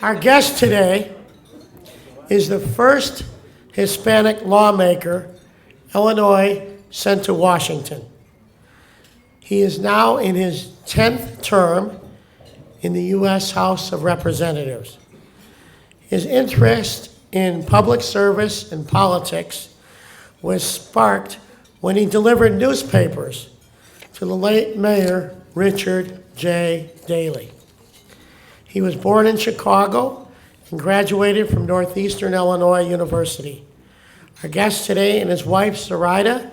Our guest today is the first Hispanic lawmaker Illinois sent to Washington. He is now in his 10th term in the U.S. House of Representatives. His interest in public service and politics was sparked when he delivered newspapers to the late Mayor Richard J. Daley. He was born in Chicago and graduated from Northeastern Illinois University. Our guest today and his wife, Zoraida,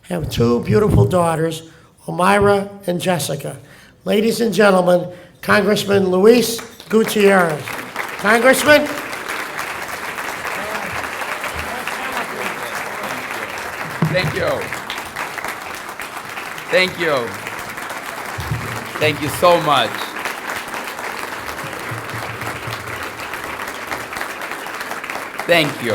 have two beautiful daughters, Omira and Jessica. Ladies and gentlemen, Congressman Luis Gutierrez. Congressman? Thank you. Thank you. Thank you so much. Thank you.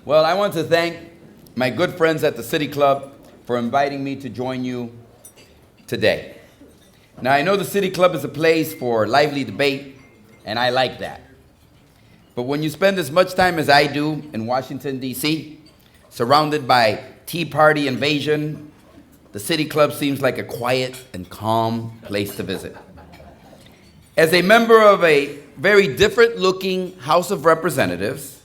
Well, I want to thank my good friends at the City Club for inviting me to join you today. Now, I know the City Club is a place for lively debate, and I like that. But when you spend as much time as I do in Washington, D.C., surrounded by Tea Party invasion, the City Club seems like a quiet and calm place to visit. As a member of a very different-looking House of Representatives,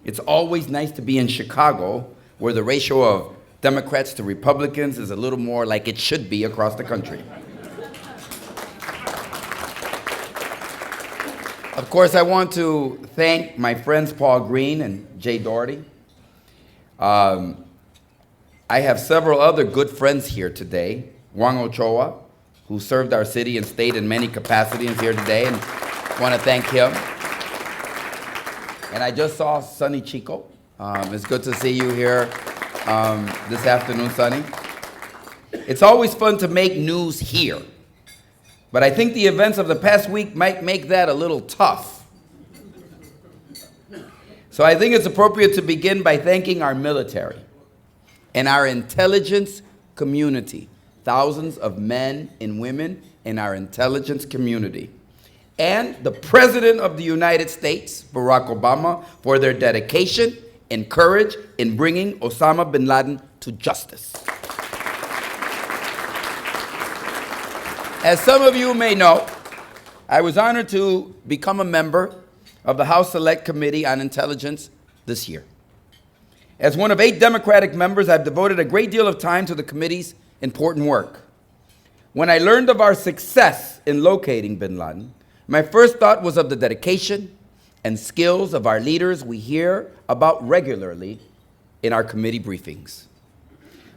it's always nice to be in Chicago, where the ratio of Democrats to Republicans is a little more like it should be across the country. Of course, I want to thank my friends Paul Green and Jay Doherty. I have several other good friends here today. Juan Ochoa, who served our city and state in many capacities, here today, and I want to thank him. And I just saw Sonny Chico. It's good to see you here this afternoon, Sonny. It's always fun to make news here, but I think the events of the past week might make that a little tough. So I think it's appropriate to begin by thanking our military and our intelligence community, thousands of men and women in our intelligence community, and the President of the United States, Barack Obama, for their dedication and courage in bringing Osama bin Laden to justice. As some of you may know, I was honored to become a member of the House Select Committee on Intelligence this year. As one of 8 Democratic members, I've devoted a great deal of time to the committee's important work. When I learned of our success in locating bin Laden, my first thought was of the dedication and skills of our leaders we hear about regularly in our committee briefings.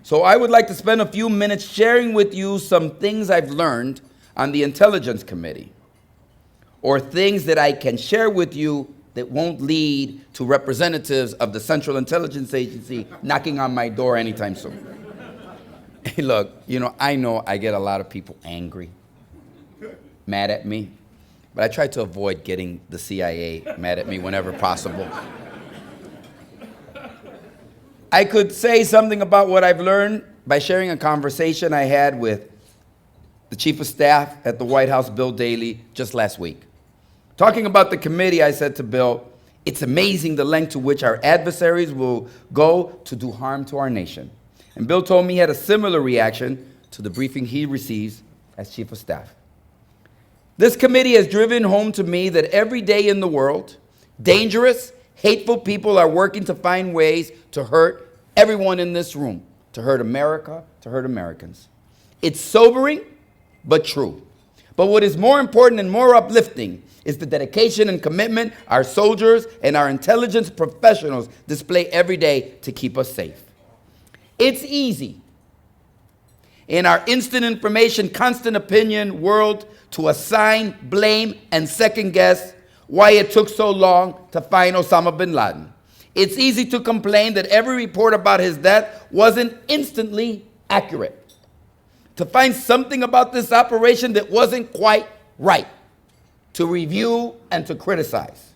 So I would like to spend a few minutes sharing with you some things I've learned on the Intelligence Committee, or things that I can share with you that won't lead to representatives of the Central Intelligence Agency knocking on my door anytime soon. Hey, look, I know I get a lot of people angry, mad at me, but I try to avoid getting the CIA mad at me whenever possible. I could say something about what I've learned by sharing a conversation I had with the Chief of Staff at the White House, Bill Daley, just last week. Talking about the committee, I said to Bill, it's amazing the length to which our adversaries will go to do harm to our nation. And Bill told me he had a similar reaction to the briefing he receives as Chief of Staff. This committee has driven home to me that every day in the world, dangerous, hateful people are working to find ways to hurt everyone in this room, to hurt America, to hurt Americans. It's sobering, but true. But what is more important and more uplifting is the dedication and commitment our soldiers and our intelligence professionals display every day to keep us safe. It's easy in our instant information, constant opinion world to assign, blame, and second guess why it took so long to find Osama bin Laden. It's easy to complain that every report about his death wasn't instantly accurate, to find something about this operation that wasn't quite right, to review and to criticize.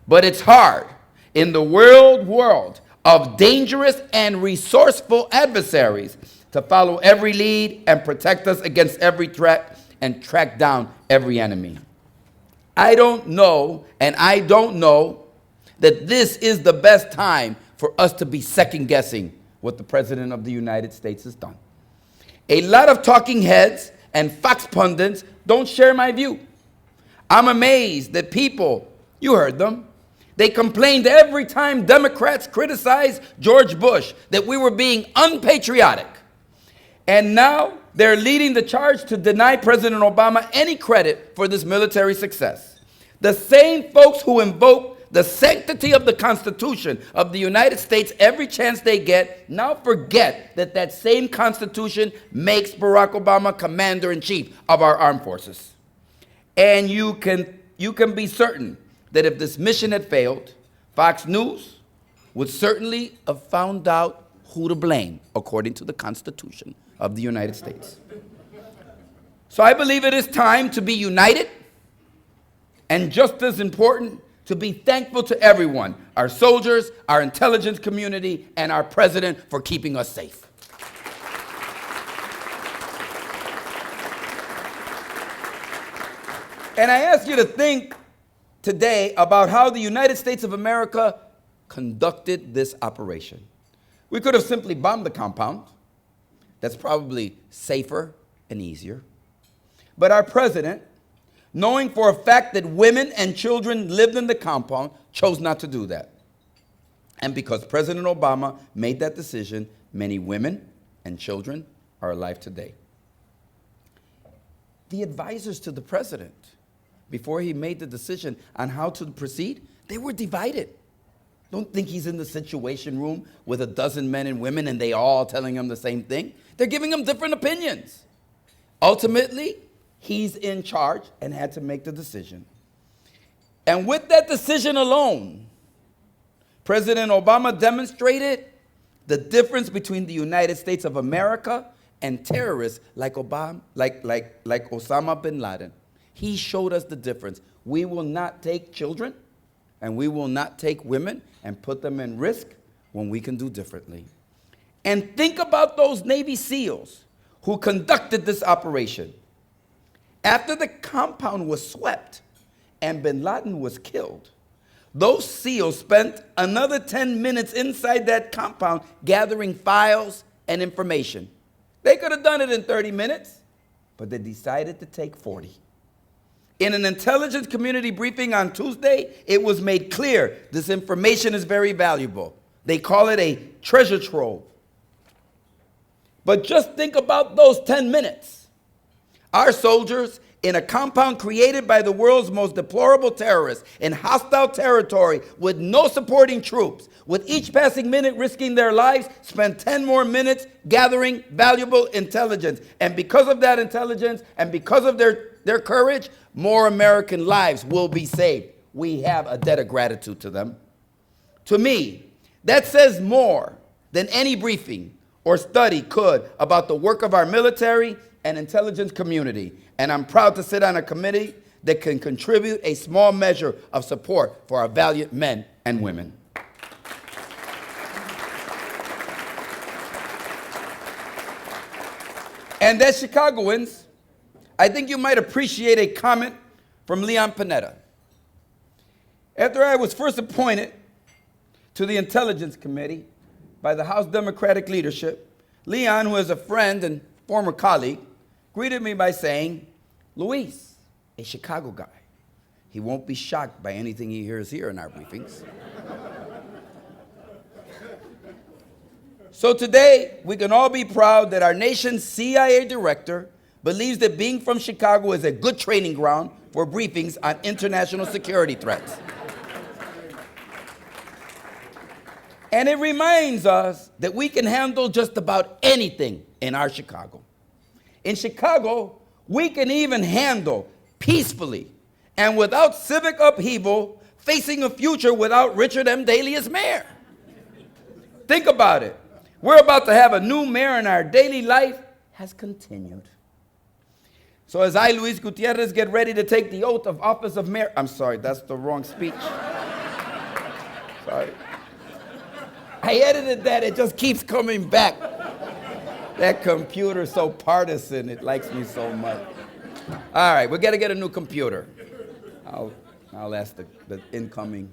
But it's hard in the world of dangerous and resourceful adversaries to follow every lead and protect us against every threat and track down every enemy. I don't know, and I don't know that this is the best time for us to be second guessing what the President of the United States has done. A lot of talking heads and Fox pundits don't share my view. I'm amazed that people, you heard them, they complained every time Democrats criticized George Bush that we were being unpatriotic. And now they're leading the charge to deny President Obama any credit for this military success. The same folks who invoke the sanctity of the Constitution of the United States every chance they get now forget that that same Constitution makes Barack Obama commander-in-chief of our armed forces. And you can be certain that if this mission had failed, Fox News would certainly have found out who to blame according to the Constitution of the United States. So I believe it is time to be united, and just as important, to be thankful to everyone, our soldiers, our intelligence community, and our president for keeping us safe. And I ask you to think today about how the United States of America conducted this operation. We could have simply bombed the compound. That's probably safer and easier. But our president, knowing for a fact that women and children lived in the compound, chose not to do that. And because President Obama made that decision, many women and children are alive today. The advisors to the president, before he made the decision on how to proceed, they were divided. Don't think he's in the situation room with a dozen men and women and they all telling him the same thing. They're giving him different opinions. Ultimately, he's in charge and had to make the decision. And with that decision alone, President Obama demonstrated the difference between the United States of America and terrorists like Osama bin Laden. He showed us the difference. We will not take children and we will not take women and put them in risk when we can do differently. And think about those Navy SEALs who conducted this operation. After the compound was swept and bin Laden was killed, those SEALs spent another 10 minutes inside that compound gathering files and information. They could have done it in 30 minutes, but they decided to take 40. In an intelligence community briefing on Tuesday, it was made clear this information is very valuable. They call it a treasure trove. But just think about those 10 minutes. Our soldiers in a compound created by the world's most deplorable terrorists in hostile territory with no supporting troops, with each passing minute risking their lives, spent 10 more minutes gathering valuable intelligence. And because of that intelligence and because of their courage, more American lives will be saved. We have a debt of gratitude to them. To me, that says more than any briefing or study could about the work of our military and intelligence community. And I'm proud to sit on a committee that can contribute a small measure of support for our valiant men and women. And as Chicagoans, I think you might appreciate a comment from Leon Panetta. After I was first appointed to the Intelligence Committee by the House Democratic leadership, Leon, who is a friend and former colleague, greeted me by saying, "Luis, a Chicago guy. He won't be shocked by anything he hears here in our briefings." So today, we can all be proud that our nation's CIA director believes that being from Chicago is a good training ground for briefings on international security threats. And it reminds us that we can handle just about anything in our Chicago. In Chicago, we can even handle peacefully and without civic upheaval, facing a future without Richard M. Daley as mayor. Think about it. We're about to have a new mayor and our daily life has continued. So as I, Luis Gutierrez, get ready to take the oath of office of mayor, I'm sorry, that's the wrong speech. Sorry. I edited that, it just keeps coming back. That computer's so partisan, it likes me so much. All right, we gotta get a new computer. I'll ask the incoming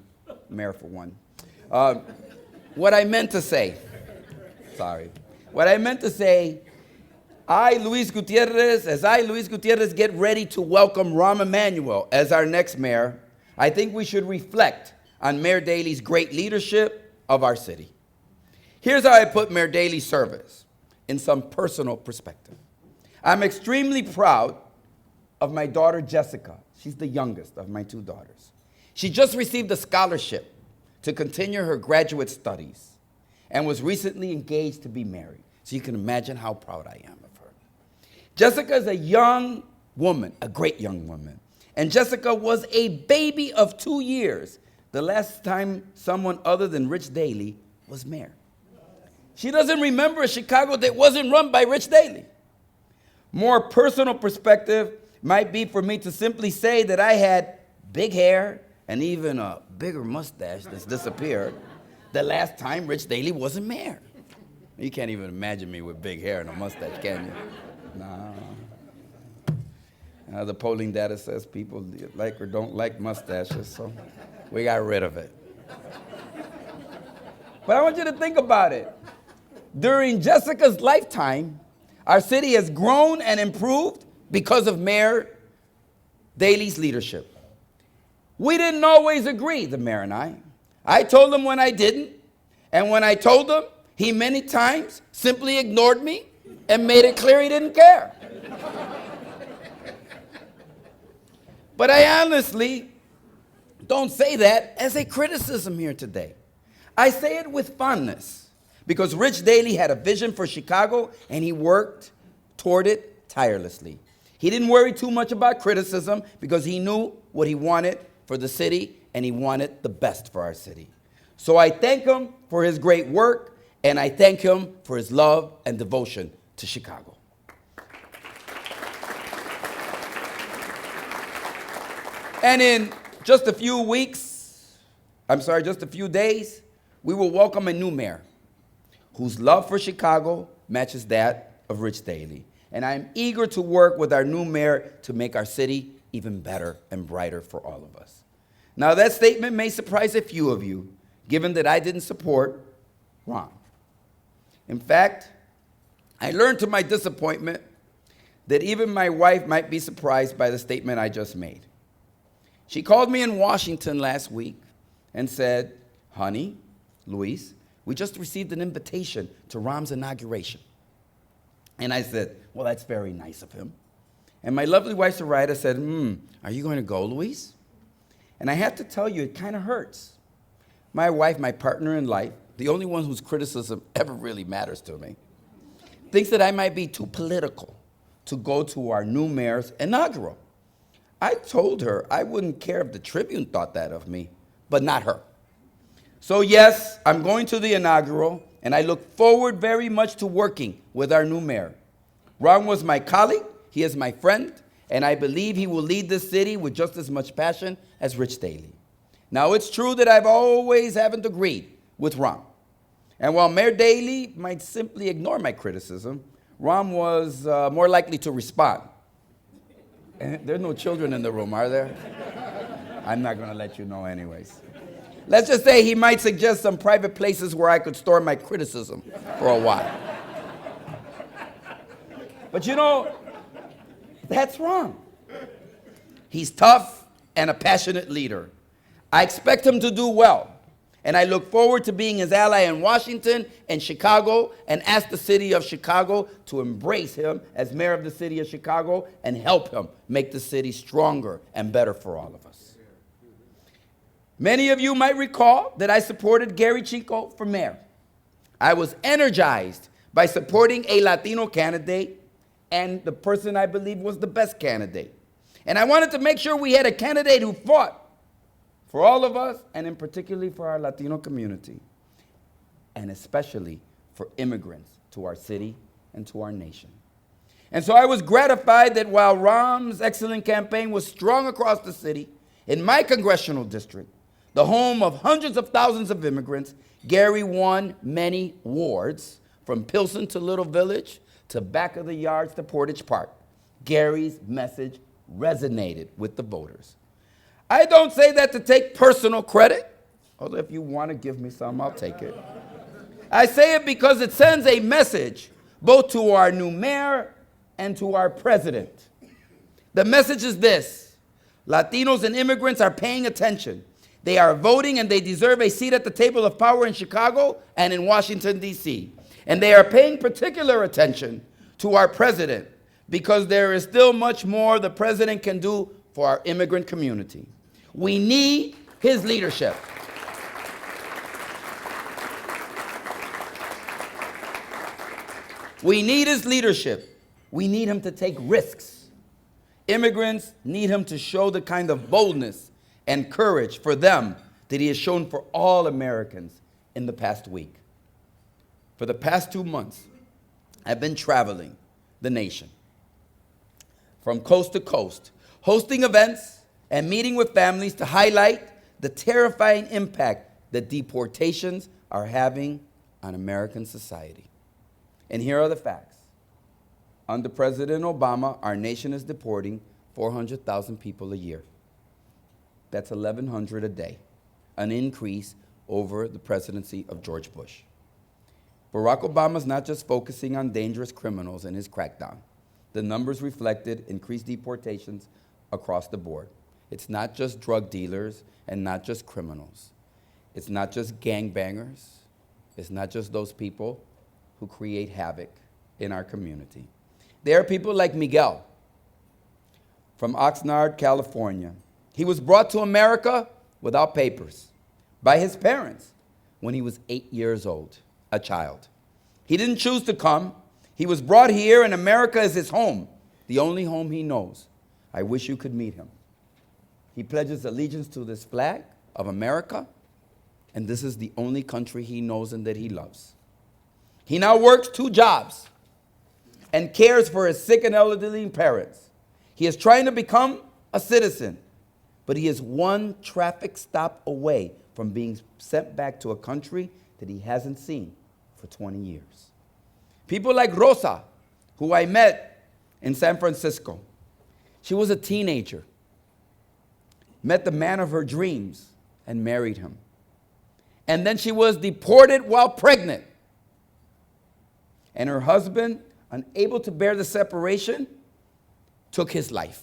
mayor for one. What I meant to say, Luis Gutierrez, get ready to welcome Rahm Emanuel as our next mayor, I think we should reflect on Mayor Daley's great leadership of our city. Here's how I put Mayor Daley's service in some personal perspective. I'm extremely proud of my daughter, Jessica. She's the youngest of my two daughters. She just received a scholarship to continue her graduate studies and was recently engaged to be married. So you can imagine how proud I am of her. Jessica is a young woman, a great young woman. And Jessica was a baby of 2 years the last time someone other than Rich Daley was mayor. She doesn't remember a Chicago that wasn't run by Rich Daley. More personal perspective might be for me to simply say that I had big hair and even a bigger mustache that's disappeared the last time Rich Daley wasn't mayor. You can't even imagine me with big hair and a mustache, can you? No. The polling data says people like or don't like mustaches, so we got rid of it. But I want you to think about it. During Jessica's lifetime, our city has grown and improved because of Mayor Daley's leadership. We didn't always agree, the mayor and I. I told him when I didn't, and when I told him, he many times simply ignored me and made it clear he didn't care. But I honestly don't say that as a criticism here today. I say it with fondness because Rich Daley had a vision for Chicago and he worked toward it tirelessly. He didn't worry too much about criticism because he knew what he wanted for the city and he wanted the best for our city. So I thank him for his great work and I thank him for his love and devotion to Chicago. And in just a few days, we will welcome a new mayor whose love for Chicago matches that of Rich Daley. And I'm eager to work with our new mayor to make our city even better and brighter for all of us. Now, that statement may surprise a few of you, given that I didn't support Rahm. In fact, I learned to my disappointment that even my wife might be surprised by the statement I just made. She called me in Washington last week and said, "Honey, Luis, we just received an invitation to Rahm's inauguration." And I said, "Well, that's very nice of him." And my lovely wife, Sarita, said, "Are you going to go, Luis?" And I have to tell you, it kind of hurts. My wife, my partner in life, the only one whose criticism ever really matters to me, thinks that I might be too political to go to our new mayor's inaugural. I told her I wouldn't care if the Tribune thought that of me, but not her. So yes, I'm going to the inaugural, and I look forward very much to working with our new mayor. Ron was my colleague, he is my friend, and I believe he will lead this city with just as much passion as Rich Daley. Now, it's true that I've always haven't agreed with Ron. And while Mayor Daley might simply ignore my criticism, Ron was more likely to respond. There are no children in the room, are there? I'm not going to let you know anyways. Let's just say he might suggest some private places where I could store my criticism for a while. But you know, that's wrong. He's tough and a passionate leader. I expect him to do well. And I look forward to being his ally in Washington and Chicago and ask the city of Chicago to embrace him as mayor of the city of Chicago and help him make the city stronger and better for all of us. Many of you might recall that I supported Gary Chico for mayor. I was energized by supporting a Latino candidate and the person I believe was the best candidate. And I wanted to make sure we had a candidate who fought for all of us, and in particularly for our Latino community, and especially for immigrants to our city and to our nation. And so I was gratified that while Rahm's excellent campaign was strong across the city, in my congressional district, the home of hundreds of thousands of immigrants, Gary won many wards, from Pilsen to Little Village, to back of the yards to Portage Park. Gary's message resonated with the voters. I don't say that to take personal credit, although if you want to give me some, I'll take it. I say it because it sends a message both to our new mayor and to our president. The message is this: Latinos and immigrants are paying attention. They are voting and they deserve a seat at the table of power in Chicago and in Washington, D.C. And they are paying particular attention to our president because there is still much more the president can do for our immigrant community. We need his leadership. We need his leadership. We need him to take risks. Immigrants need him to show the kind of boldness and courage for them that he has shown for all Americans in the past week. For the past 2 months, I've been traveling the nation from coast to coast, hosting events and meeting with families to highlight the terrifying impact that deportations are having on American society. And here are the facts. Under President Obama, our nation is deporting 400,000 people a year. That's 1,100 a day, an increase over the presidency of George Bush. Barack Obama's not just focusing on dangerous criminals in his crackdown. The numbers reflected increased deportations across the board. It's not just drug dealers and not just criminals. It's not just gangbangers. It's not just those people who create havoc in our community. There are people like Miguel from Oxnard, California. He was brought to America without papers by his parents when he was 8 years old, a child. He didn't choose to come. He was brought here, and America is his home, the only home he knows. I wish you could meet him. He pledges allegiance to this flag of America, and this is the only country he knows and that he loves. He now works 2 jobs and cares for his sick and elderly parents. He is trying to become a citizen, but he is 1 traffic stop away from being sent back to a country that he hasn't seen for 20 years. People like Rosa, who I met in San Francisco. She was a teenager, met the man of her dreams, and married him. And then she was deported while pregnant. And her husband, unable to bear the separation, took his life.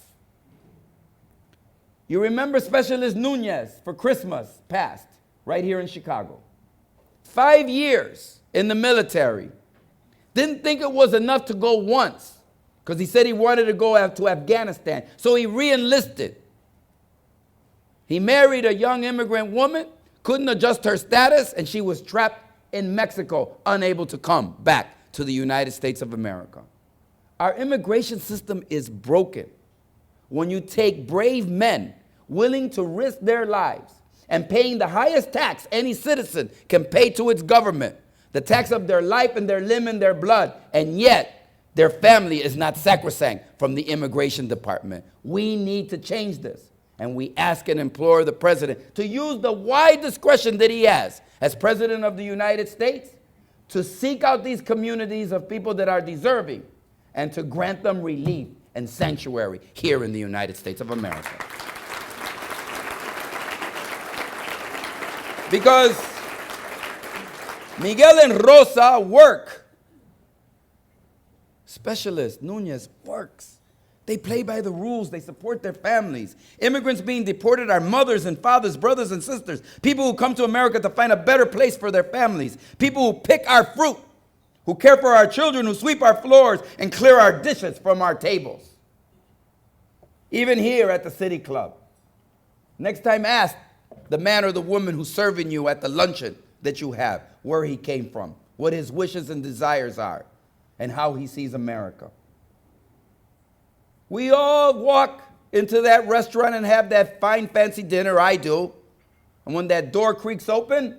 You remember Specialist Nunez for Christmas past, right here in Chicago. 5 years in the military. Didn't think it was enough to go once, because he said he wanted to go to Afghanistan. So he re-enlisted. He married a young immigrant woman, couldn't adjust her status, and she was trapped in Mexico, unable to come back to the United States of America. Our immigration system is broken. When you take brave men willing to risk their lives and paying the highest tax any citizen can pay to its government, the tax of their life and their limb and their blood, and yet their family is not sacrosanct from the immigration department. We need to change this. And we ask and implore the president to use the wide discretion that he has as president of the United States to seek out these communities of people that are deserving and to grant them relief and sanctuary here in the United States of America. Because Miguel and Rosa work. Specialist Nunez works. They play by the rules. They support their families. Immigrants being deported are mothers and fathers, brothers and sisters, people who come to America to find a better place for their families, people who pick our fruit, who care for our children, who sweep our floors and clear our dishes from our tables. Even here at the City Club. Next time, ask the man or the woman who's serving you at the luncheon that you have where he came from, what his wishes and desires are, and how he sees America. We all walk into that restaurant and have that fine, fancy dinner, I do. And when that door creaks open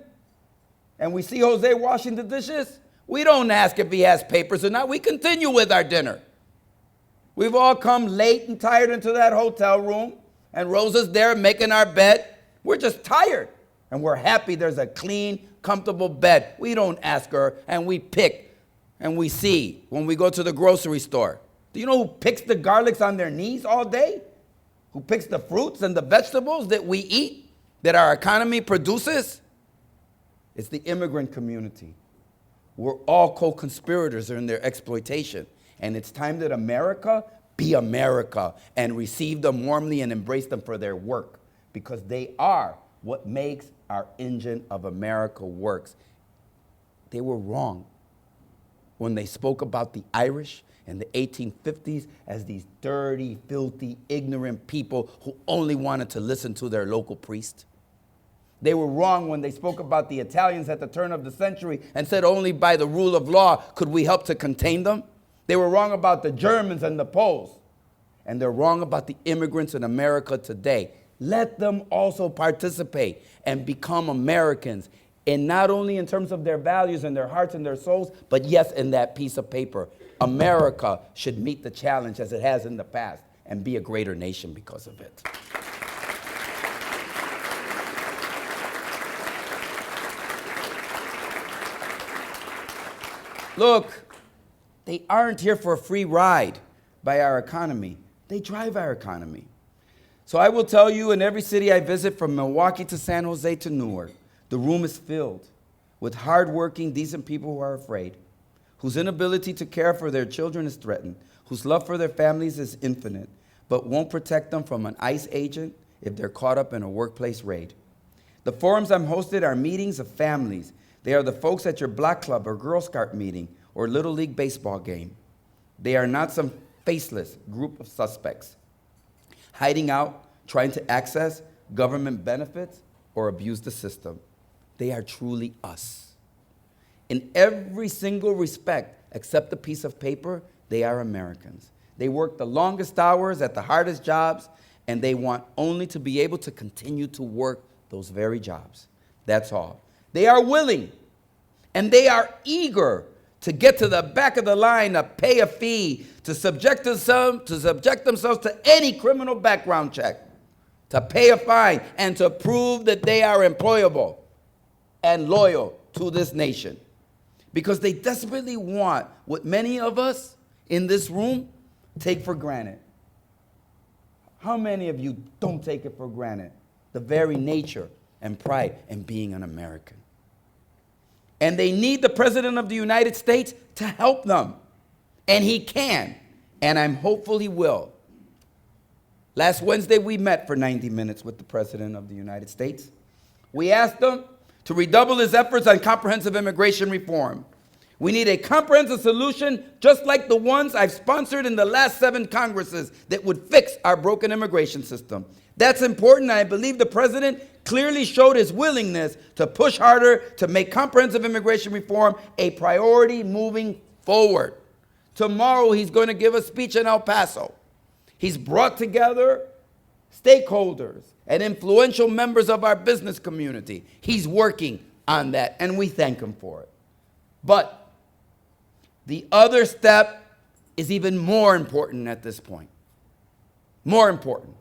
and we see Jose washing the dishes, we don't ask if he has papers or not. We continue with our dinner. We've all come late and tired into that hotel room, and Rosa's there making our bed. We're just tired, and we're happy there's a clean, comfortable bed. We don't ask her, and we pick, and we see when we go to the grocery store. Do you know who picks the garlics on their knees all day? who picks the fruits and the vegetables that we eat, that our economy produces? It's the immigrant community. We're all co-conspirators in their exploitation. And it's time that America be America and receive them warmly and embrace them for their work, because they are what makes our engine of America works. They were wrong when they spoke about the Irish in the 1850s as these dirty, filthy, ignorant people who only wanted to listen to their local priest. They were wrong when they spoke about the Italians at the turn of the century and said only by the rule of law could we help to contain them. They were wrong about the Germans and the Poles. And they're wrong about the immigrants in America today. Let them also participate and become Americans, and not only in terms of their values and their hearts and their souls, but yes, in that piece of paper. America should meet the challenge as it has in the past and be a greater nation because of it. Look, they aren't here for a free ride by our economy. They drive our economy. So I will tell you, in every city I visit, from Milwaukee to San Jose to Newark, the room is filled with hardworking, decent people who are afraid, whose inability to care for their children is threatened, whose love for their families is infinite, but won't protect them from an ICE agent if they're caught up in a workplace raid. The forums I'm hosted are meetings of families. They are the folks at your block club or Girl Scout meeting or Little League baseball game. They are not some faceless group of suspects hiding out, trying to access government benefits or abuse the system. They are truly us. In every single respect, except the piece of paper, they are Americans. They work the longest hours at the hardest jobs, and they want only to be able to continue to work those very jobs. That's all. They are willing, and they are eager to get to the back of the line, to pay a fee, to subject themselves to any criminal background check, to pay a fine, and to prove that they are employable and loyal to this nation. Because they desperately want what many of us in this room take for granted. How many of you don't take it for granted? The very nature and pride in being an American. And they need the President of the United States to help them. And he can. And I'm hopeful he will. Last Wednesday, we met for 90 minutes with the President of the United States. We asked him to redouble his efforts on comprehensive immigration reform. We need a comprehensive solution just like the ones I've sponsored in the last 7 Congresses that would fix our broken immigration system. That's important, and I believe the President clearly showed his willingness to push harder to make comprehensive immigration reform a priority moving forward. Tomorrow, he's going to give a speech in El Paso. He's brought together stakeholders and influential members of our business community. He's working on that, and we thank him for it. But the other step is even more important at this point. More important.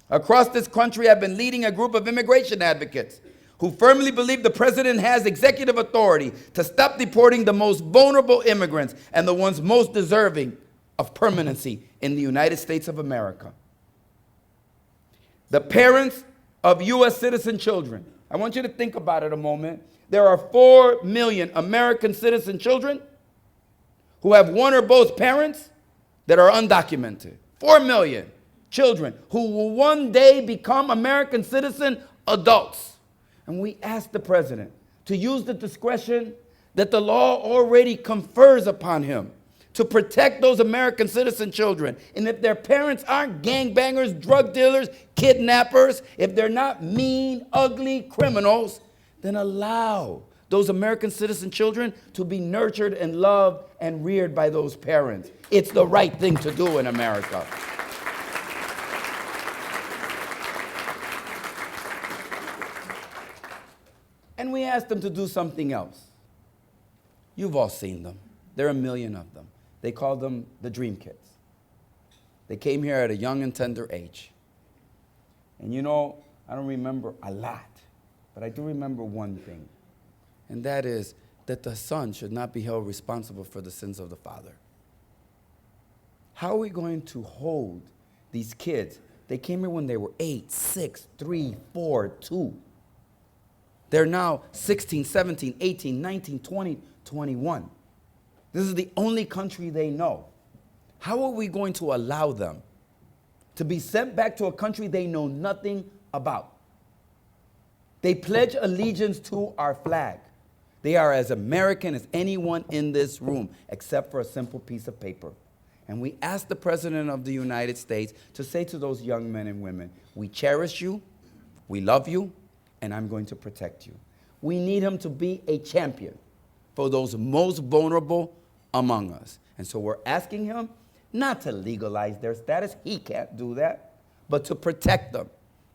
Across this country, I've been leading a group of immigration advocates who firmly believe the President has executive authority to stop deporting the most vulnerable immigrants and the ones most deserving of permanency in the United States of America. The parents of U.S. citizen children. I want you to think about it a moment. There are 4 million American citizen children who have one or both parents that are undocumented. 4 million children who will one day become American citizen adults. And we ask the President to use the discretion that the law already confers upon him to protect those American citizen children. And if their parents aren't gangbangers, drug dealers, kidnappers, if they're not mean, ugly criminals, then allow those American citizen children to be nurtured and loved and reared by those parents. It's the right thing to do in America. And we asked them to do something else. You've all seen them. There are a million of them. They call them the Dream Kids. They came here at a young and tender age. And you know, I don't remember a lot, but I do remember one thing. And that is that the son should not be held responsible for the sins of the father. How are we going to hold these kids They came here when they were 8, 6, 3, 4, 2. They're now 16, 17, 18, 19, 20, 21. This is the only country they know. How are we going to allow them to be sent back to a country they know nothing about? They pledge allegiance to our flag. They are as American as anyone in this room, except for a simple piece of paper. And we ask the President of the United States to say to those young men and women, we cherish you, we love you, and I'm going to protect you. We need him to be a champion for those most vulnerable among us. And so we're asking him not to legalize their status, he can't do that, but to protect them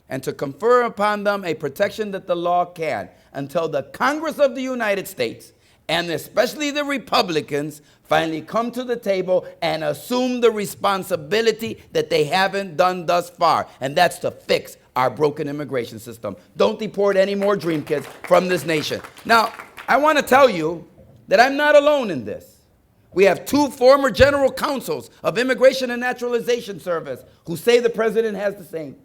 and to confer upon them a protection that the law can, until the Congress of the United States, and especially the Republicans, finally come to the table and assume the responsibility that they haven't done thus far, and that's to fix our broken immigration system. Don't deport any more dream kids from this nation. Now, I want to tell you that I'm not alone in this. We have 2 former general counsels of Immigration and Naturalization Service who say the president has the same.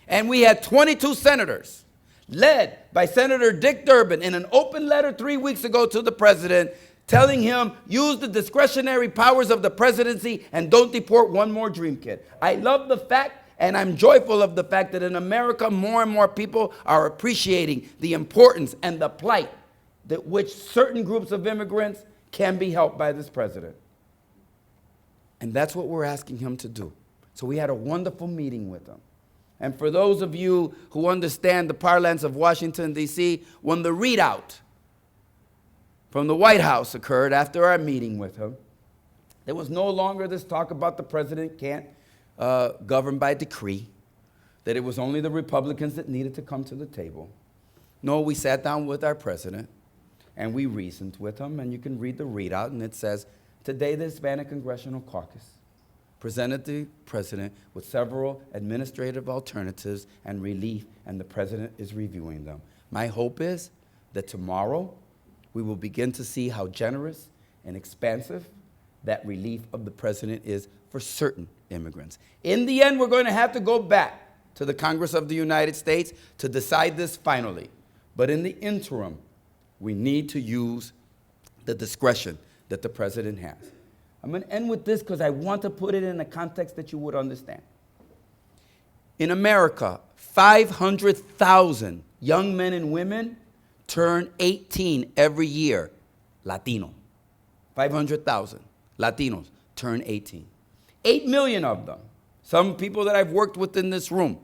And we had 22 senators, led by Senator Dick Durbin, in an open letter 3 weeks ago to the president, telling him, use the discretionary powers of the presidency and don't deport one more dream kid. I love the fact, and I'm joyful of the fact, that in America, more and more people are appreciating the importance and the plight that which certain groups of immigrants can be helped by this president. And that's what we're asking him to do. So we had a wonderful meeting with him. And for those of you who understand the parlance of Washington, D.C., when the readout from the White House occurred after our meeting with him, there was no longer this talk about the president can't govern by decree, that it was only the Republicans that needed to come to the table. No, we sat down with our president, and we reasoned with him, and you can read the readout, and it says, today the Hispanic Congressional Caucus presented the president with several administrative alternatives and relief, and the president is reviewing them. My hope is that tomorrow we will begin to see how generous and expansive that relief of the president is for certain immigrants. In the end, we're going to have to go back to the Congress of the United States to decide this finally. But in the interim, we need to use the discretion that the president has. I'm going to end with this because I want to put it in a context that you would understand. In America, 500,000 young men and women turn 18 every year, Latino. 500,000 Latinos turn 18. 8 million of them, some people that I've worked with in this room,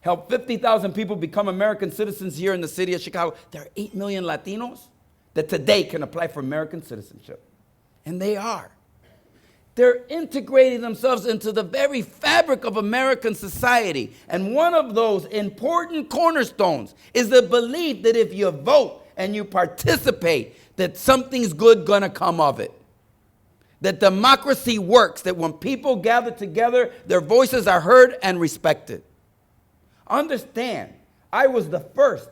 helped 50,000 people become American citizens here in the city of Chicago. There are 8 million Latinos that today can apply for American citizenship. And they are. They're integrating themselves into the very fabric of American society. And one of those important cornerstones is the belief that if you vote and you participate, that something's good gonna come of it. That democracy works, that when people gather together, their voices are heard and respected. Understand, I was the first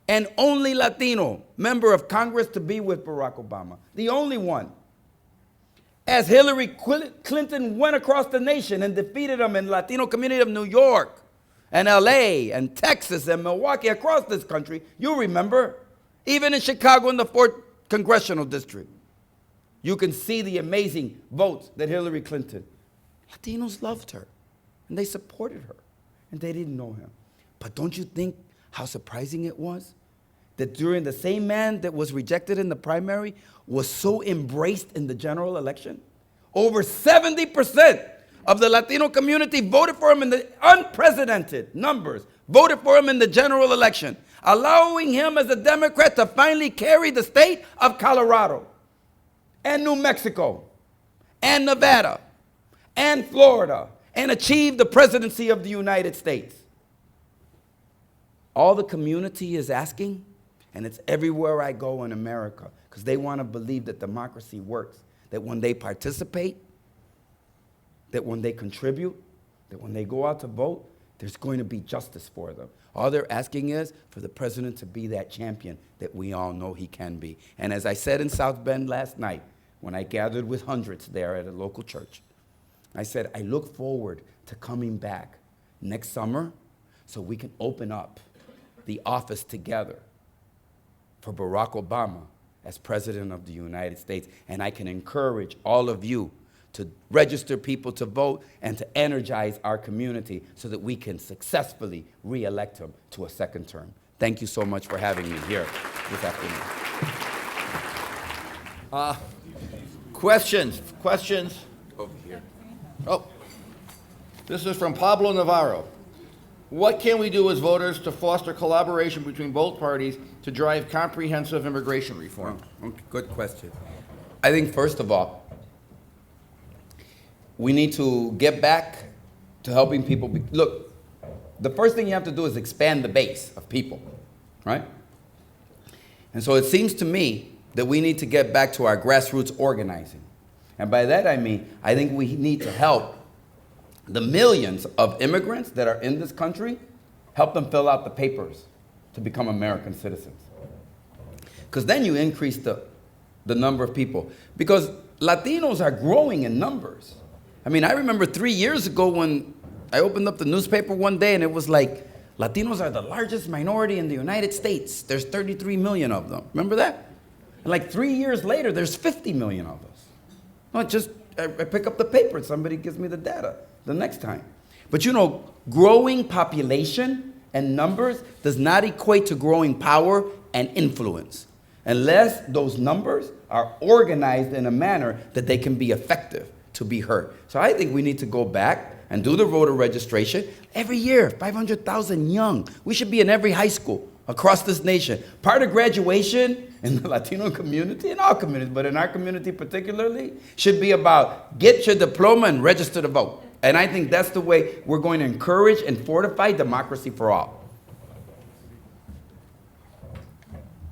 and only Latino member of Congress to be with Barack Obama. The only one. As Hillary Clinton went across the nation and defeated him in the Latino community of New York and LA and Texas and Milwaukee, across this country, you remember, even in Chicago in the 4th Congressional District, you can see the amazing votes that Hillary Clinton. Latinos loved her and they supported her and they didn't know him. But don't you think how surprising it was that during the same man that was rejected in the primary was so embraced in the general election? Over 70% of the Latino community voted for him in the unprecedented numbers, voted for him in the general election, allowing him as a Democrat to finally carry the state of Colorado and New Mexico and Nevada and Florida and achieve the presidency of the United States. All the community is asking, and it's everywhere I go in America, because they want to believe that democracy works, that when they participate, that when they contribute, that when they go out to vote, there's going to be justice for them. All they're asking is for the president to be that champion that we all know he can be. And as I said in South Bend last night, when I gathered with hundreds there at a local church, I said, I look forward to coming back next summer so we can open up the office together for Barack Obama as President of the United States. And I can encourage all of you to register people to vote and to energize our community so that we can successfully re-elect him to a second term. Thank you so much for having me here this afternoon. Questions? Over here. Oh, this is from Pablo Navarro. What can we do as voters to foster collaboration between both parties to drive comprehensive immigration reform? Okay, good question. I think, first of all, we need to get back to helping people. Look, the first thing you have to do is expand the base of people, right? And so it seems to me that we need to get back to our grassroots organizing. And by that I mean, I think we need to help the millions of immigrants that are in this country, help them fill out the papers to become American citizens. Because then you increase the number of people. Because Latinos are growing in numbers. I mean, I remember 3 years ago when I opened up the newspaper one day and it was like, Latinos are the largest minority in the United States. There's 33 million of them. Remember that? And like 3 years later, there's 50 million of us. No, I pick up the paper and somebody gives me the data the next time. But you know, growing population and numbers does not equate to growing power and influence unless those numbers are organized in a manner that they can be effective to be heard. So I think we need to go back and do the voter registration every year, 500,000 young. We should be in every high school across this nation. Part of graduation in the Latino community, in all communities, but in our community particularly, should be about get your diploma and register to vote. And I think that's the way we're going to encourage and fortify democracy for all.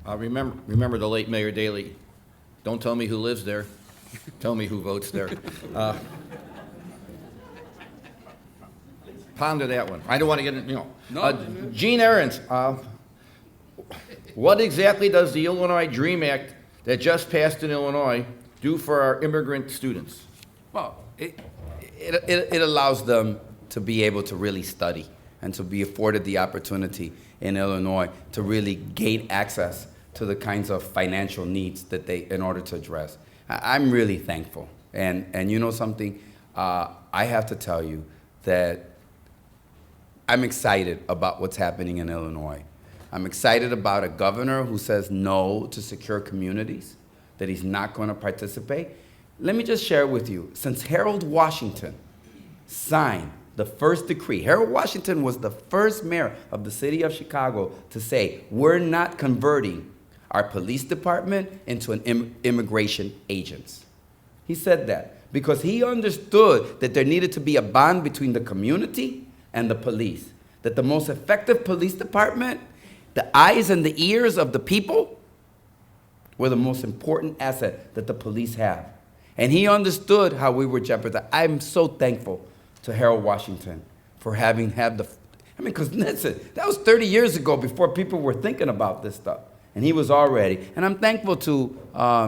Remember the late Mayor Daley. Don't tell me who lives there. Tell me who votes there. Ponder that one. I don't want to get in, Gene Ahrens, what exactly does the Illinois DREAM Act that just passed in Illinois do for our immigrant students? Well, it allows them to be able to really study and to be afforded the opportunity in Illinois to really gain access to the kinds of financial needs that in order to address. I'm really thankful. And you know something? I have to tell you that I'm excited about what's happening in Illinois. I'm excited about a governor who says no to secure communities, that he's not going to participate. Let me just share with you, since Harold Washington signed the first decree, Harold Washington was the first mayor of the city of Chicago to say, we're not converting our police department into an immigration agents. He said that because he understood that there needed to be a bond between the community and the police, that the most effective police department, the eyes and the ears of the people, were the most important asset that the police have. And he understood how we were jeopardized. I'm so thankful to Harold Washington for having had because listen, that was 30 years ago before people were thinking about this stuff. And he was already. And I'm thankful to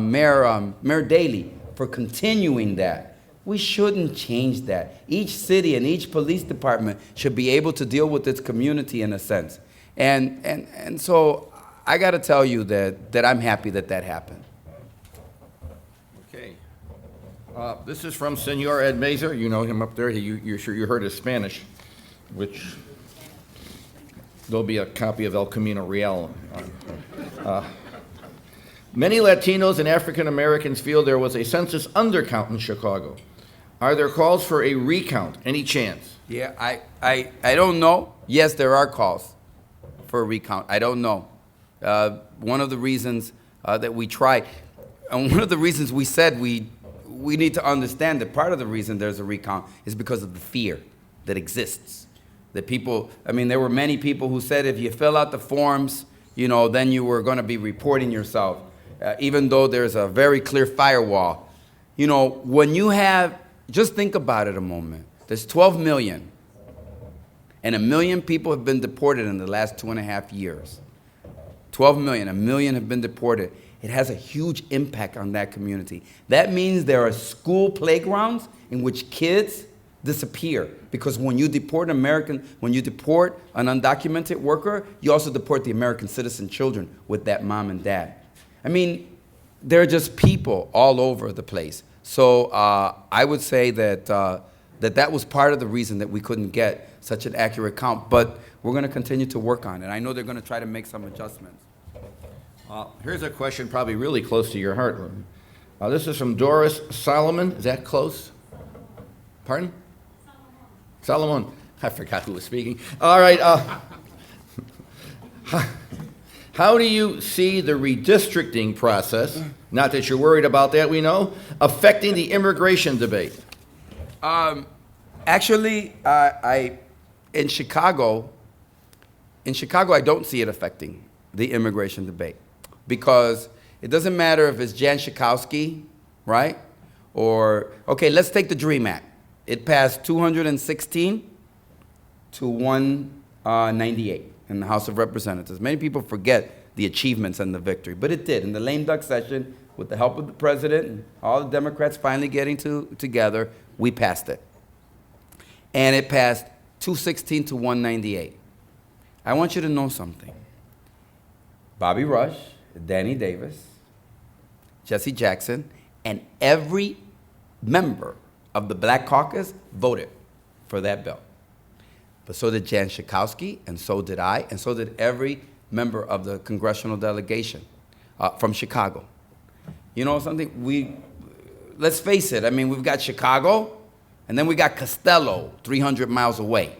Mayor Daley for continuing that. We shouldn't change that. Each city and each police department should be able to deal with its community in a sense. And so I got to tell you that I'm happy that happened. Okay. This is from Senor Ed Mazer. You know him up there. You're sure you heard his Spanish, which there'll be a copy of El Camino Real. Many Latinos and African Americans feel there was a census undercount in Chicago. Are there calls for a recount? Any chance? Yeah, I don't know. Yes, there are calls for a recount. I don't know. One of the reasons that we tried, and one of the reasons we said we need to understand that part of the reason there's a recount is because of the fear that exists. That people, there were many people who said if you fill out the forms, then you were going to be reporting yourself, even though there's a very clear firewall. When you have, just think about it a moment. There's 12 million, and 1 million people have been deported in the last 2.5 years. 12 million, 1 million have been deported. It has a huge impact on that community. That means there are school playgrounds in which kids disappear. Because when you deport an undocumented worker, you also deport the American citizen children with that mom and dad. I mean, there are just people all over the place. So I would say that that was part of the reason that we couldn't get such an accurate count. But we're going to continue to work on it. I know they're going to try to make some adjustments. Here's a question probably really close to your heart. This is from Doris Solomon. Is that close? Pardon? Solomon. I forgot who was speaking. All right. How do you see the redistricting process, not that you're worried about that, we know, affecting the immigration debate? Actually, in Chicago, I don't see it affecting the immigration debate, because it doesn't matter if it's Jan Schakowsky, right? Or, okay, let's take the DREAM Act. It passed 216 to 198 in the House of Representatives. Many people forget the achievements and the victory, but it did. In the lame duck session, with the help of the president and all the Democrats finally getting together, we passed it. And it passed 216 to 198. I want you to know something. Bobby Rush, Danny Davis, Jesse Jackson, and every member of the Black Caucus voted for that bill. But so did Jan Schakowsky, and so did I, and so did every member of the congressional delegation from Chicago. You know something? Let's face it, I mean, we've got Chicago, and then we got Costello, 300 miles away.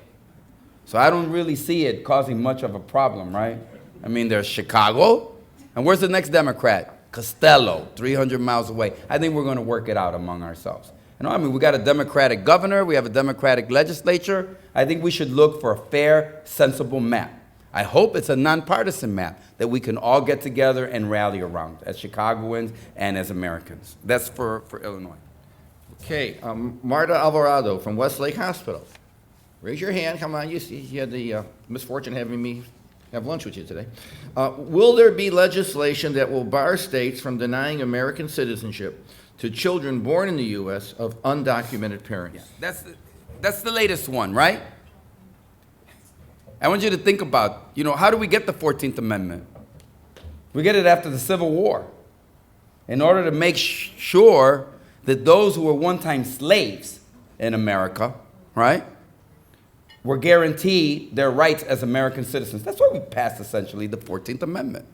So I don't really see it causing much of a problem, right? I mean, there's Chicago, and where's the next Democrat? Costello, 300 miles away. I think we're going to work it out among ourselves. You know, I mean, we got a Democratic governor, we have a Democratic legislature. I think we should look for a fair, sensible map. I hope it's a nonpartisan map that we can all get together and rally around as Chicagoans and as Americans. That's for Illinois. Okay, Marta Alvarado from Westlake Hospital. Raise your hand, come on, you had the misfortune of having me have lunch with you today. Will there be legislation that will bar states from denying American citizenship to children born in the U.S. of undocumented parents? Yeah, that's the latest one, right? I want you to think about, how do we get the 14th Amendment? We get it after the Civil War in order to make sure that those who were one-time slaves in America, right, were guaranteed their rights as American citizens. That's why we passed, essentially, the 14th Amendment.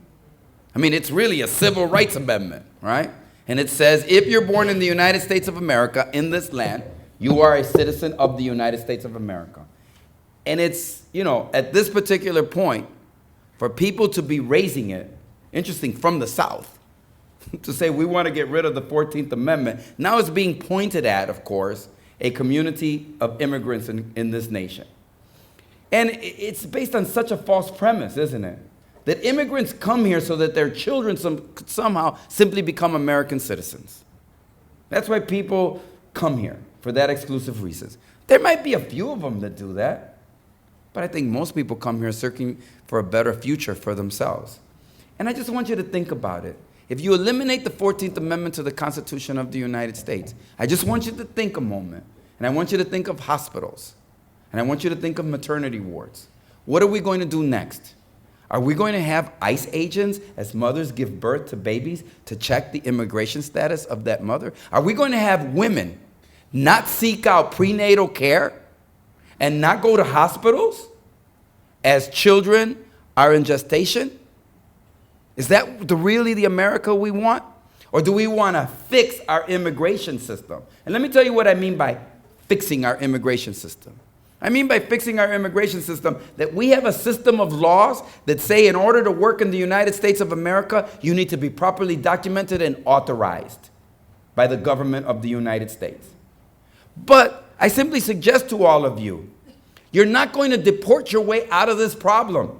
I mean, it's really a civil rights amendment, right? And it says, if you're born in the United States of America, in this land, you are a citizen of the United States of America. And it's, at this particular point, for people to be raising it, interesting, from the South, to say we want to get rid of the 14th Amendment, now it's being pointed at, of course, a community of immigrants in this nation. And it's based on such a false premise, isn't it? That immigrants come here so that their children somehow simply become American citizens. That's why people come here, for that exclusive reasons. There might be a few of them that do that, but I think most people come here searching for a better future for themselves. And I just want you to think about it. If you eliminate the 14th Amendment to the Constitution of the United States, I just want you to think a moment, and I want you to think of hospitals, and I want you to think of maternity wards. What are we going to do next? Are we going to have ICE agents, as mothers give birth to babies, to check the immigration status of that mother? Are we going to have women not seek out prenatal care and not go to hospitals as children are in gestation? Is that really the America we want? Or do we want to fix our immigration system? And let me tell you what I mean by fixing our immigration system. I mean by fixing our immigration system that we have a system of laws that say in order to work in the United States of America, you need to be properly documented and authorized by the government of the United States. But I simply suggest to all of you, you're not going to deport your way out of this problem.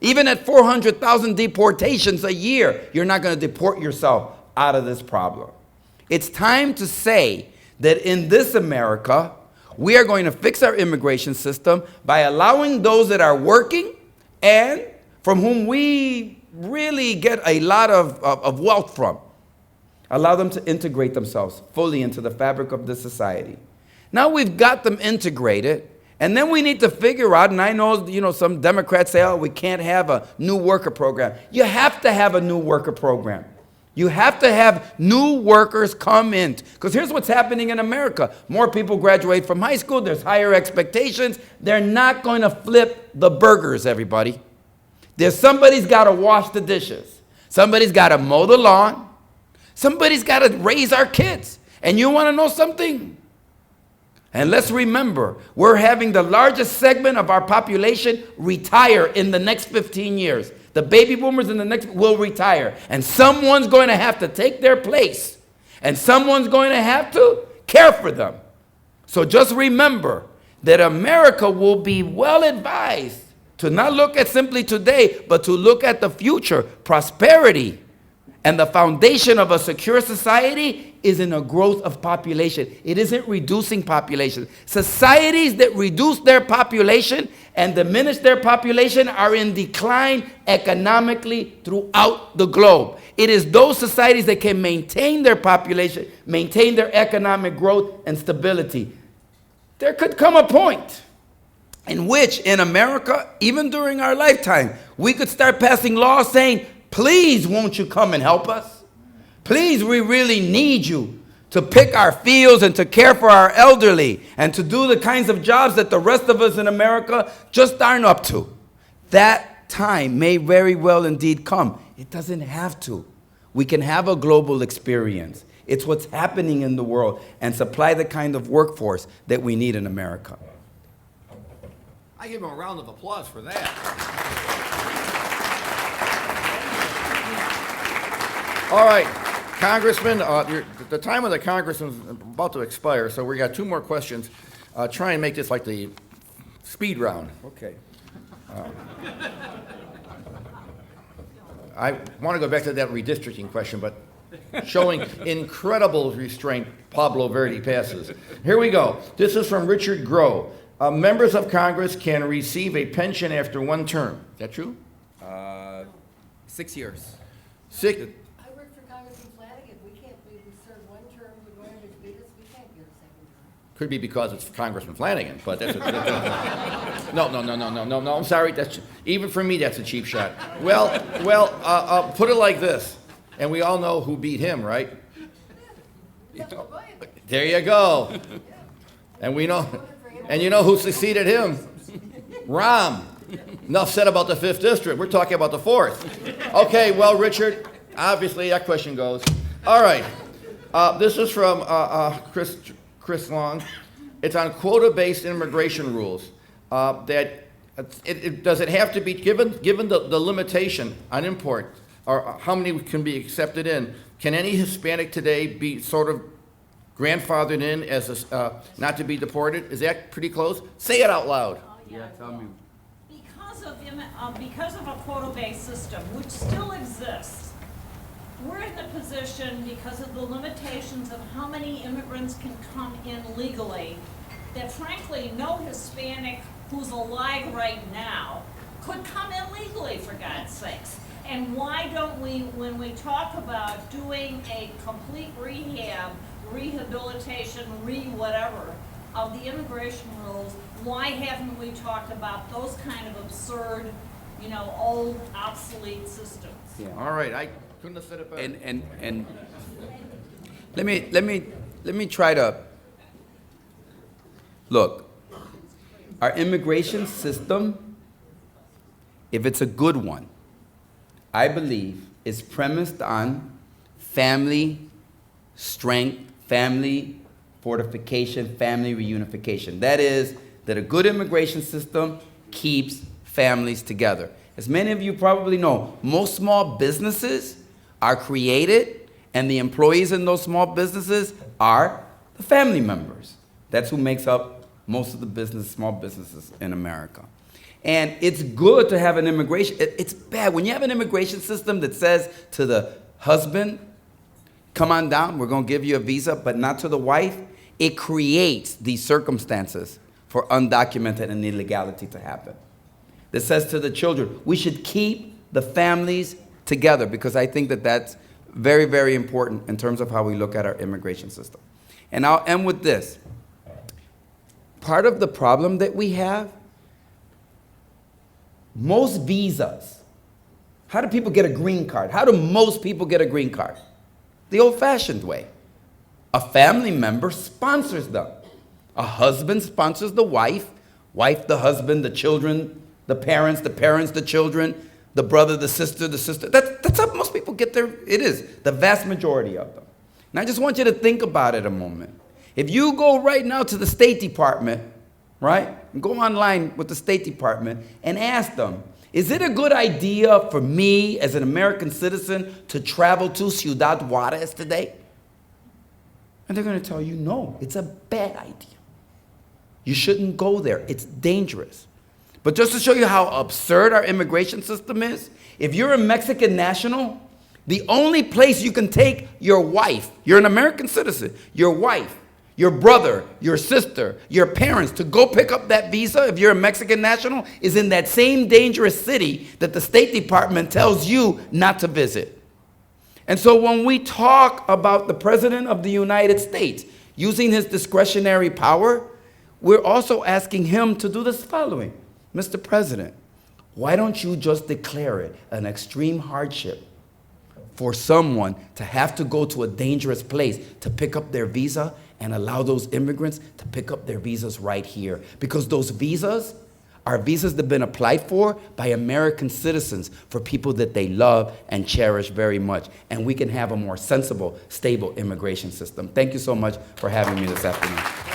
Even at 400,000 deportations a year, you're not going to deport yourself out of this problem. It's time to say that in this America, we are going to fix our immigration system by allowing those that are working and from whom we really get a lot of wealth from, allow them to integrate themselves fully into the fabric of this society. Now we've got them integrated, and then we need to figure out, and I know, some Democrats say, oh, we can't have a new worker program. You have to have a new worker program. You have to have new workers come in. Because here's what's happening in America. More people graduate from high school. There's higher expectations. They're not going to flip the burgers, everybody. Somebody's got to wash the dishes. Somebody's got to mow the lawn. Somebody's got to raise our kids. And you want to know something? And let's remember, we're having the largest segment of our population retire in the next 15 years. The baby boomers in the next will retire. And someone's going to have to take their place. And someone's going to have to care for them. So just remember that America will be well advised to not look at simply today, but to look at the future. Prosperity and the foundation of a secure society is in a growth of population. It isn't reducing population. Societies that reduce their population and diminish their population are in decline economically throughout the globe. It is those societies that can maintain their population, maintain their economic growth and stability. There could come a point in which, in America, even during our lifetime, we could start passing laws saying, please, won't you come and help us? Please, we really need you to pick our fields and to care for our elderly and to do the kinds of jobs that the rest of us in America just aren't up to. That time may very well indeed come. It doesn't have to. We can have a global experience. It's what's happening in the world and supply the kind of workforce that we need in America. I give him a round of applause for that. All right, Congressman, the time of the Congressman is about to expire, so we got two more questions. Try and make this like the speed round. Okay. I want to go back to that redistricting question, but showing incredible restraint, Pablo Verde passes. Here we go. This is from Richard Groh. Members of Congress can receive a pension after one term. Is that true? 6 years. Six. I work for Congressman Flanagan. We serve one term, we're going to beat us, we can't get a second term. Could be because it's Congressman Flanagan, but that's no. I'm sorry. That's even for me. That's a cheap shot. Well, put it like this, and we all know who beat him, right? There you go. And we know, and you know who succeeded him? Rahm. Enough said about the 5th District. We're talking about the 4th. Okay, well, Richard, obviously that question goes. All right. This is from Chris Long. It's on quota-based immigration rules. Does it have to be, given the limitation on import, or how many can be accepted in, can any Hispanic today be sort of grandfathered in as not to be deported? Is that pretty close? Say it out loud. Yeah, tell me. Because of a quota-based system, which still exists, we're in the position, because of the limitations of how many immigrants can come in legally, that frankly, no Hispanic who's alive right now could come in legally, for God's sakes. And why don't we, when we talk about doing a complete rehab, rehabilitation, whatever, of the immigration rules, why haven't we talked about those kind of absurd, old, obsolete systems? Yeah. All right, I couldn't have said it better. And let me try to look. Our immigration system, if it's a good one, I believe is premised on family strength, family fortification, family reunification. That is, that a good immigration system keeps families together. As many of you probably know, most small businesses are created, and the employees in those small businesses are the family members. That's who makes up most of the small businesses in America. And it's good to have an immigration, it's bad when you have an immigration system that says to the husband, come on down, we're gonna give you a visa, but not to the wife. It creates these circumstances for undocumented and illegality to happen. That says to the children, we should keep the families together, because I think that that's very, very important in terms of how we look at our immigration system. And I'll end with this. part of the problem that we have, most visas, how do people get a green card? How do most people get a green card? The old-fashioned way. A family member sponsors them. A husband sponsors the wife, wife the husband, the children, the parents, the children, the brother, the sister, That's how most people get their, it is, the vast majority of them. And I just want you to think about it a moment. If you go right now to the State Department, right, and go online with the State Department and ask them, is it a good idea for me as an American citizen to travel to Ciudad Juarez today? And they're going to tell you, no, it's a bad idea. You shouldn't go there. It's dangerous. But just to show you how absurd our immigration system is, if you're a Mexican national, the only place you can take your wife, you're an American citizen, your wife, your brother, your sister, your parents to go pick up that visa if you're a Mexican national is in that same dangerous city that the State Department tells you not to visit. And so when we talk about the President of the United States using his discretionary power, we're also asking him to do this following. Mr. President, why don't you just declare it an extreme hardship for someone to have to go to a dangerous place to pick up their visa and allow those immigrants to pick up their visas right here? Because those visas are visas that have been applied for by American citizens for people that they love and cherish very much. And we can have a more sensible, stable immigration system. Thank you so much for having me this afternoon.